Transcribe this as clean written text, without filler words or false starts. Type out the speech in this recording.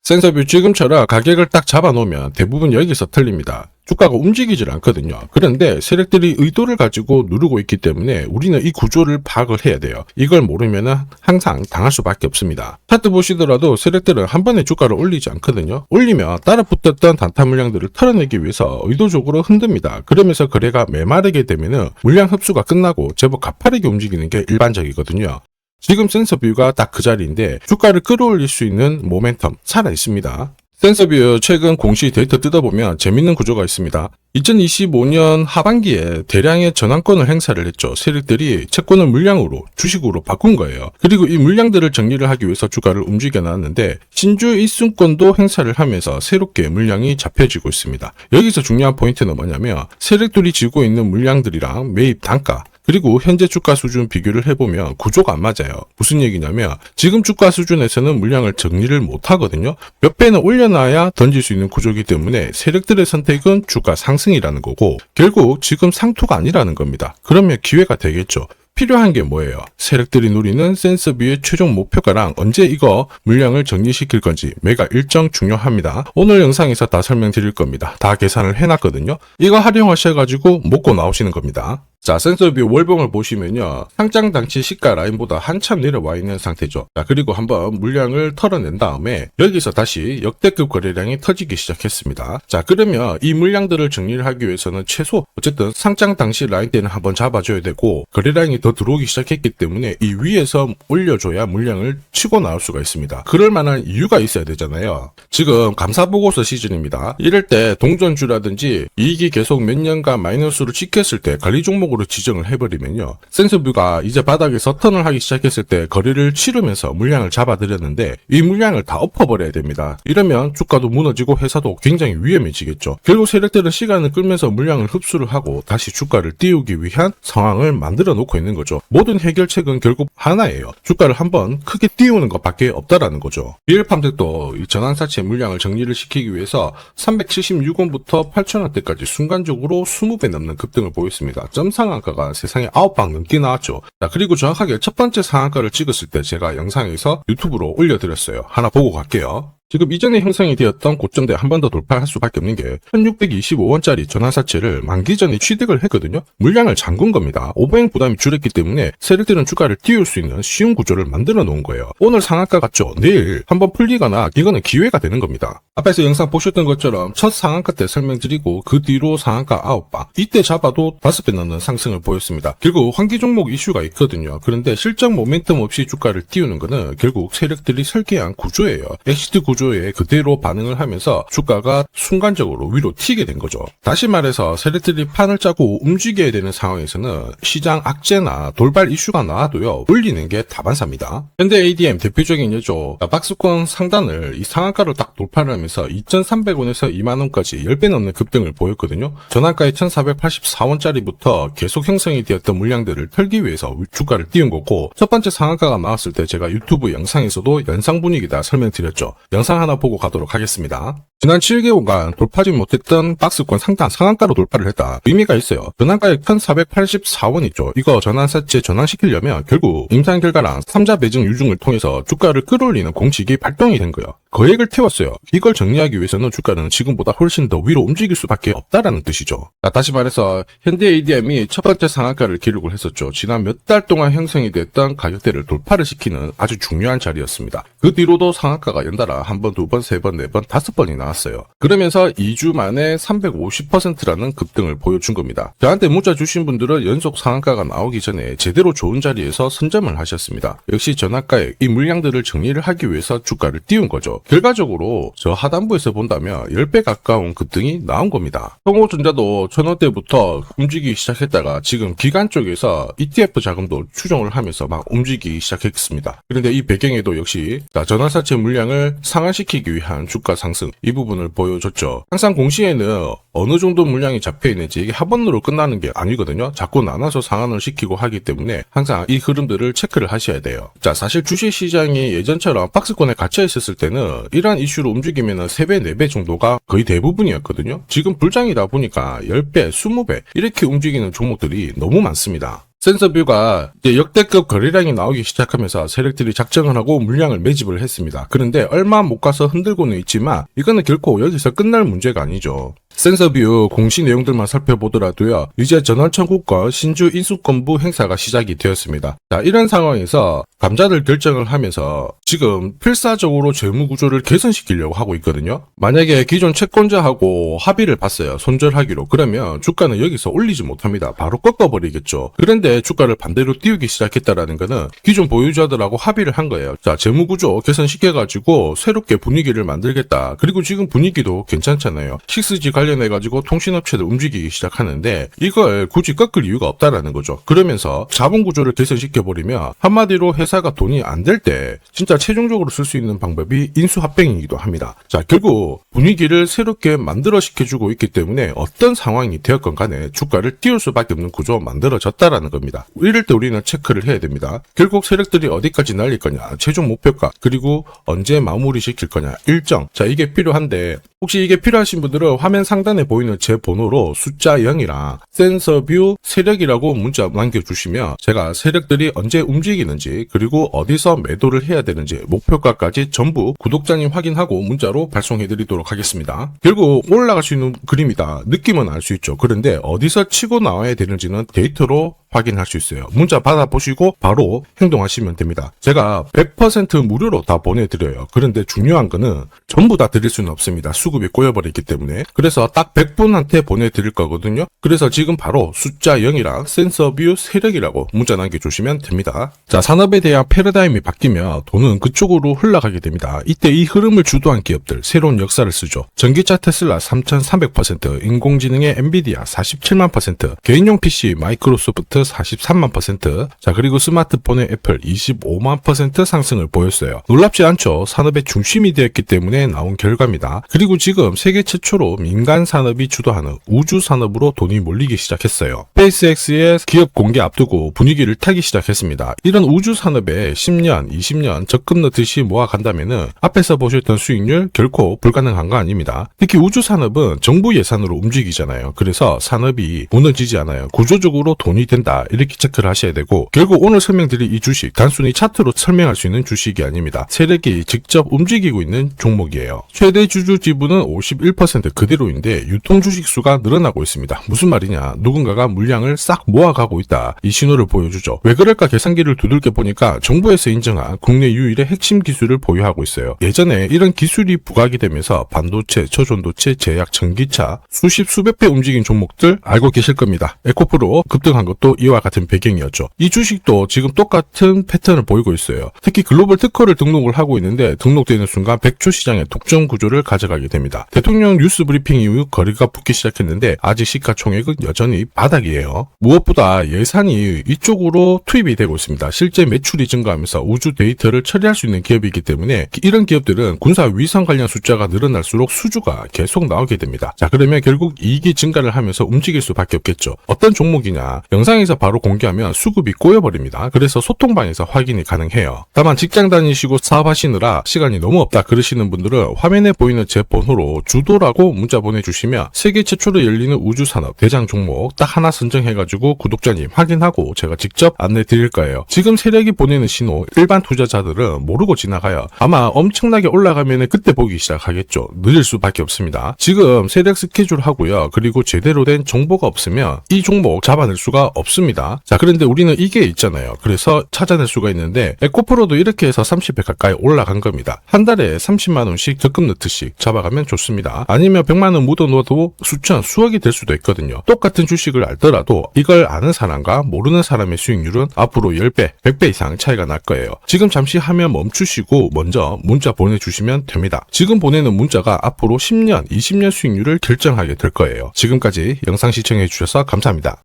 센서뷰 지금처럼 가격을 딱 잡아놓으면 대부분 여기서 틀립니다. 주가가 움직이질 않거든요. 그런데 세력들이 의도를 가지고 누르고 있기 때문에 우리는 이 구조를 파악을 해야 돼요. 이걸 모르면 항상 당할 수밖에 없습니다. 차트 보시더라도 세력들은 한 번에 주가를 올리지 않거든요. 올리면 따라 붙었던 단타 물량들을 털어내기 위해서 의도적으로 흔듭니다. 그러면서 거래가 메마르게 되면 물량 흡수가 끝나고 제법 가파르게 움직이는 게 일반적이거든요. 지금 센서뷰가 딱 그 자리인데 주가를 끌어올릴 수 있는 모멘텀 살아 있습니다. 센서뷰 최근 공시 데이터 뜯어보면 재밌는 구조가 있습니다. 2025년 하반기에 대량의 전환권을 행사를 했죠. 세력들이 채권을 물량으로 주식으로 바꾼 거예요. 그리고 이 물량들을 정리를 하기 위해서 주가를 움직여 놨는데 신주 일순권도 행사를 하면서 새롭게 물량이 잡혀지고 있습니다. 여기서 중요한 포인트는 뭐냐면 세력들이 쥐고 있는 물량들이랑 매입 단가 그리고 현재 주가 수준 비교를 해보면 구조가 안 맞아요. 무슨 얘기냐면 지금 주가 수준에서는 물량을 정리를 못 하거든요. 몇 배는 올려놔야 던질 수 있는 구조이기 때문에 세력들의 선택은 주가 상승이라는 거고 결국 지금 상투가 아니라는 겁니다. 그러면 기회가 되겠죠. 필요한 게 뭐예요? 세력들이 노리는 센서뷰의 최종 목표가랑 언제 이거 물량을 정리시킬 건지 매각 일정 중요합니다. 오늘 영상에서 다 설명드릴 겁니다. 다 계산을 해놨거든요. 이거 활용하셔가지고 먹고 나오시는 겁니다. 자, 센서뷰 월봉을 보시면요. 상장 당시 시가 라인보다 한참 내려와 있는 상태죠. 자, 그리고 한번 물량을 털어낸 다음에 여기서 다시 역대급 거래량이 터지기 시작했습니다. 자, 그러면 이 물량들을 정리를 하기 위해서는 최소 어쨌든 상장 당시 라인 때는 한번 잡아줘야 되고 거래량이 더 들어오기 시작했기 때문에 이 위에서 올려줘야 물량을 치고 나올 수가 있습니다. 그럴 만한 이유가 있어야 되잖아요. 지금 감사보고서 시즌입니다. 이럴 때 동전주라든지 이익이 계속 몇 년간 마이너스로 찍혔을 때 관리 종목 으로 지정을 해버리면요. 센서뷰가 이제 바닥에서 턴을 하기 시작했을 때 거래를 치르면서 물량을 잡아들였는데 이 물량을 다 엎어버려야 됩니다. 이러면 주가도 무너지고 회사도 굉장히 위험해지겠죠. 결국 세력들은 시간을 끌면서 물량을 흡수를 하고 다시 주가를 띄우기 위한 상황을 만들어 놓고 있는 거죠. 모든 해결책은 결국 하나예요. 주가를 한번 크게 띄우는 것밖에 없다라는 거죠. 비엘팜들도 이 전환사채 물량을 정리를 시키기 위해서 376원부터 8,000원대까지 순간적으로 20배 넘는 급등을 보였습니다. 상한가가 세상에 9방 넘게 나왔죠. 자, 그리고 정확하게 첫 번째 상한가를 찍었을 때 제가 영상에서 유튜브로 올려드렸어요. 하나 보고 갈게요. 지금 이전에 형성이 되었던 고점대 한 번 더 돌파할 수밖에 없는 게 1625원짜리 전환사채를 만기 전에 취득을 했거든요. 물량을 잠근 겁니다. 오버행 부담이 줄었기 때문에 세력들은 주가를 띄울 수 있는 쉬운 구조를 만들어 놓은 거예요. 오늘 상한가 같죠? 내일 한번 풀리거나 이거는 기회가 되는 겁니다. 앞에서 영상 보셨던 것처럼 첫 상한가 때 설명드리고 그 뒤로 상한가 9방 이때 잡아도 5배 넘는 상승을 보였습니다. 결국 환기 종목 이슈가 있거든요. 그런데 실적 모멘텀 없이 주가를 띄우는 거는 결국 세력들이 설계한 구조예요. 엑시트 구조에 그대로 반응을 하면서 주가가 순간적으로 위로 튀게 된 거죠. 다시 말해서 세력들이 판을 짜고 움직여야 되는 상황에서는 시장 악재나 돌발 이슈가 나와도요 올리는 게 다반사입니다. 현대 ADM 대표적인 예죠. 박스권 상단을 이 상한가로 딱 돌파를 하면서 2,300원에서 2만원까지 10배 넘는 급등을 보였거든요. 전환가의 1,484원짜리부터 계속 형성이 되었던 물량들을 털기 위해서 주가를 띄운 거고 첫 번째 상한가가 나왔을 때 제가 유튜브 영상에서도 연상 분위기다 설명드렸죠. 영상 하나 보고 가도록 하겠습니다. 지난 7개월간 돌파하지 못했던 박스권 상단 상한가로 돌파를 했다. 의미가 있어요. 전환가액 1,484원 있죠. 이거 전환사채 전환시키려면 결국 임상 결과랑 3자 매증 유증을 통해서 주가를 끌어올리는 공식이 발동이 된 거예요. 거액을 태웠어요. 이걸 정리하기 위해서는 주가는 지금보다 훨씬 더 위로 움직일 수밖에 없다라는 뜻이죠. 자, 다시 말해서 현대 ADM이 첫 번째 상한가를 기록을 했었죠. 지난 몇 달 동안 형성이 됐던 가격대를 돌파를 시키는 아주 중요한 자리였습니다. 그 뒤로도 상한가가 연달아 한 번, 두 번, 세 번, 네 번, 5번이 나왔어요. 그러면서 2주 만에 350%라는 급등을 보여준 겁니다. 저한테 문자 주신 분들은 연속 상한가가 나오기 전에 제대로 좋은 자리에서 선점을 하셨습니다. 역시 전환가에 이 물량들을 정리를 하기 위해서 주가를 띄운 거죠. 결과적으로 저 하단부에서 본다면 10배 가까운 급등이 나온 겁니다. 성호전자도 1,000원대부터 움직이기 시작했다가 지금 기관 쪽에서 ETF 자금도 추정을 하면서 막 움직이기 시작했습니다. 그런데 이 배경에도 역시 전환사채 물량을 상환시키기 위한 주가 상승 이 부분을 보여줬죠. 항상 공시에는 어느 정도 물량이 잡혀있는지 이게 한 번으로 끝나는 게 아니거든요. 자꾸 나눠서 상환을 시키고 하기 때문에 항상 이 흐름들을 체크를 하셔야 돼요. 자, 사실 주식시장이 예전처럼 박스권에 갇혀 있었을 때는 이러한 이슈로 움직이면 3배, 4배 정도가 거의 대부분이었거든요. 지금 불장이다 보니까 10배, 20배 이렇게 움직이는 종목들이 너무 많습니다. 센서뷰가 이제 역대급 거래량이 나오기 시작하면서 세력들이 작정을 하고 물량을 매집을 했습니다. 그런데 얼마 못 가서 흔들고는 있지만 이거는 결코 여기서 끝날 문제가 아니죠. 센서뷰 공시 내용들만 살펴보더라도요, 이제 전월청구권 신주 인수권부 행사가 시작이 되었습니다. 자, 이런 상황에서 감자를 결정을 하면서 지금 필사적으로 재무구조를 개선시키려고 하고 있거든요. 만약에 기존 채권자하고 합의를 봤어요. 손절하기로. 그러면 주가는 여기서 올리지 못합니다. 바로 꺾어버리겠죠. 그런데 주가를 반대로 띄우기 시작했다라는 거는 기존 보유자들하고 합의를 한 거예요. 자, 재무구조 개선시켜가지고 새롭게 분위기를 만들겠다. 그리고 지금 분위기도 괜찮잖아요. 6G 관련해가지고 통신업체들 움직이기 시작하는데 이걸 굳이 꺾을 이유가 없다라는 거죠. 그러면서 자본구조를 개선시켜버리면 한마디로 회사가 돈이 안 될 때 진짜 최종적으로 쓸 수 있는 방법이 인수합병이기도 합니다. 자, 결국 분위기를 새롭게 만들어 시켜주고 있기 때문에 어떤 상황이 되었건 간에 주가를 띄울 수밖에 없는 구조가 만들어졌다라는 겁니다. 이럴 때 우리는 체크를 해야 됩니다. 결국 세력들이 어디까지 날릴 거냐, 최종 목표가, 그리고 언제 마무리 시킬 거냐, 일정. 자, 이게 필요한데 혹시 이게 필요하신 분들은 화면 상단에 보이는 제 번호로 숫자 0이랑 센서뷰 세력이라고 문자 남겨주시면 제가 세력들이 언제 움직이는지 그리고 어디서 매도를 해야 되는지 목표가까지 전부 구독자님 확인하고 문자로 발송해드리도록 하겠습니다. 결국 올라갈 수 있는 그림이다. 느낌은 알 수 있죠. 그런데 어디서 치고 나와야 되는지는 데이터로 확인할 수 있어요. 문자 받아보시고 바로 행동하시면 됩니다. 제가 100% 무료로 다 보내드려요. 그런데 중요한 거는 전부 다 드릴 수는 없습니다. 수급이 꼬여버리기 때문에. 그래서 딱 100분한테 보내드릴 거거든요. 그래서 지금 바로 숫자 0이랑 센서뷰 세력이라고 문자 남겨주시면 됩니다. 자, 산업에 대한 패러다임이 바뀌면 돈은 그쪽으로 흘러가게 됩니다. 이때 이 흐름을 주도한 기업들 새로운 역사를 쓰죠. 전기차 테슬라 3300%, 인공지능의 엔비디아 47만%, 개인용 PC 마이크로소프트 43만%, 자, 그리고 스마트폰의 애플 25만% 상승을 보였어요. 놀랍지 않죠? 산업의 중심이 되었기 때문에 나온 결과입니다. 그리고 지금 세계 최초로 민간 산업이 주도하는 우주 산업으로 돈이 몰리기 시작했어요. 스페이스X의 기업 공개 앞두고 분위기를 타기 시작했습니다. 이런 우주 산업에 10년, 20년 적금 넣듯이 모아간다면은 앞에서 보셨던 수익률 결코 불가능한 거 아닙니다. 특히 우주 산업은 정부 예산으로 움직이잖아요. 그래서 산업이 무너지지 않아요. 구조적으로 돈이 된다. 이렇게 체크를 하셔야 되고, 결국 오늘 설명드릴 이 주식 단순히 차트로 설명할 수 있는 주식이 아닙니다. 세력이 직접 움직이고 있는 종목이에요. 최대 주주 지분은 51% 그대로인데 유통 주식 수가 늘어나고 있습니다. 무슨 말이냐, 누군가가 물량을 싹 모아가고 있다, 이 신호를 보여주죠. 왜 그럴까 계산기를 두들겨 보니까 정부에서 인정한 국내 유일의 핵심 기술을 보유하고 있어요. 예전에 이런 기술이 부각이 되면서 반도체, 초전도체, 제약, 전기차 수십 수백 배 움직인 종목들 알고 계실 겁니다. 에코프로 급등한 것도 이와 같은 배경이었죠. 이 주식도 지금 똑같은 패턴을 보이고 있어요. 특히 글로벌 특허를 등록을 하고 있는데 등록되는 순간 백조 시장의 독점 구조를 가져가게 됩니다. 대통령 뉴스 브리핑 이후 거래가 붙기 시작했는데 아직 시가총액은 여전히 바닥이에요. 무엇보다 예산이 이쪽으로 투입이 되고 있습니다. 실제 매출이 증가하면서 우주 데이터를 처리할 수 있는 기업이기 때문에 이런 기업들은 군사 위성 관련 숫자가 늘어날수록 수주가 계속 나오게 됩니다. 자, 그러면 결국 이익이 증가를 하면서 움직일 수밖에 없겠죠. 어떤 종목이냐, 영상에서 바로 공개하면 수급이 꼬여버립니다. 그래서 소통방에서 확인이 가능해요. 다만 직장 다니시고 사업하시느라 시간이 너무 없다 그러시는 분들은 화면에 보이는 제 번호로 주도라고 문자 보내주시면 세계 최초로 열리는 우주산업 대장 종목 딱 하나 선정해가지고 구독자님 확인하고 제가 직접 안내 드릴 거예요. 지금 세력이 보내는 신호 일반 투자자들은 모르고 지나가요. 아마 엄청나게 올라가면 그때 보기 시작하겠죠. 늦을 수밖에 없습니다. 지금 세력 스케줄 하고요. 그리고 제대로 된 정보가 없으면 이 종목 잡아낼 수가 없습니다. 자, 그런데 우리는 이게 있잖아요. 그래서 찾아낼 수가 있는데 에코프로도 이렇게 해서 30배 가까이 올라간 겁니다. 한 달에 30만원씩 적금 넣듯이 잡아가면 좋습니다. 아니면 100만원 묻어놓아도 수천, 수억이 될 수도 있거든요. 똑같은 주식을 알더라도 이걸 아는 사람과 모르는 사람의 수익률은 앞으로 10배, 100배 이상 차이가 날 거예요. 지금 잠시 화면 멈추시고 먼저 문자 보내주시면 됩니다. 지금 보내는 문자가 앞으로 10년, 20년 수익률을 결정하게 될 거예요. 지금까지 영상 시청해주셔서 감사합니다.